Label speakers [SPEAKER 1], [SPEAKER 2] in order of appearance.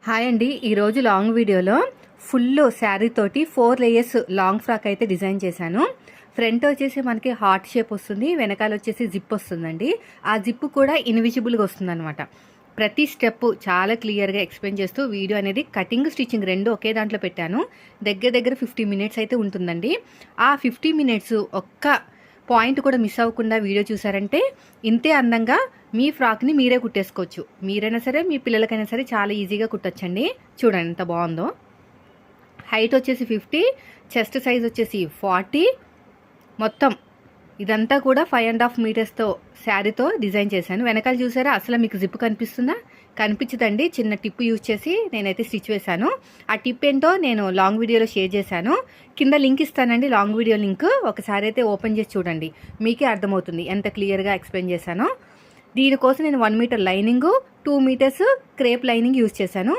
[SPEAKER 1] Hi అండి. ఈరోజు long వీడియోలో ఫుల్ శారీ తోటి 4 లేయర్స్ లాంగ్ ఫ్రాక్ అయితే డిజైన్ చేశాను. ఫ్రంట్ వచ్చేసి మనకి హార్ట్ షేప్ వస్తుంది, వెనకాల వచ్చేసి జిప్ వస్తుందండి. ఆ జిప్ కూడా ఇన్విజిబుల్గా వస్తుంది అనమాట. ప్రతి స్టెప్ చాలా క్లియర్గా ఎక్స్ప్లెయిన్ చేస్తూ వీడియో అనేది కటింగ్ స్టిచ్చింగ్ రెండు ఒకే దాంట్లో పెట్టాను. దగ్గర 50 మినిట్స్ అయితే ఉంటుందండి. ఆ 50 మినిట్స్ ఒక్క పాయింట్ కూడా మిస్ అవ్వకుండా వీడియో చూసారంటే ఇంతే అందంగా మీ ఫ్రాక్ని మీరే కుట్టేసుకోవచ్చు. మీరైనా సరే మీ పిల్లలకైనా సరే చాలా ఈజీగా కుట్టొచ్చండి. చూడండి ఎంత బాగుందో. హైట్ వచ్చేసి 50, చెస్ట్ సైజ్ వచ్చేసి 40. మొత్తం ఇదంతా కూడా 5.5 మీటర్స్తో శారీతో డిజైన్ చేశాను. వెనకాల చూసారా, అసలు మీకు జిప్ కనిపిస్తుందా? కనిపించదండి. చిన్న టిప్ యూజ్ చేసి నేనైతే స్టిచ్ వేశాను. ఆ టిప్ ఏంటో నేను లాంగ్ వీడియోలో షేర్ చేశాను. కింద లింక్ ఇస్తానండి, లాంగ్ వీడియో లింక్. ఒకసారి అయితే ఓపెన్ చేసి చూడండి, మీకే అర్థమవుతుంది ఎంత క్లియర్గా ఎక్స్ప్లెయిన్ చేశానో. దీనికోసం నేను 1 metre lining, 2 metres crepe lining use చేశాను.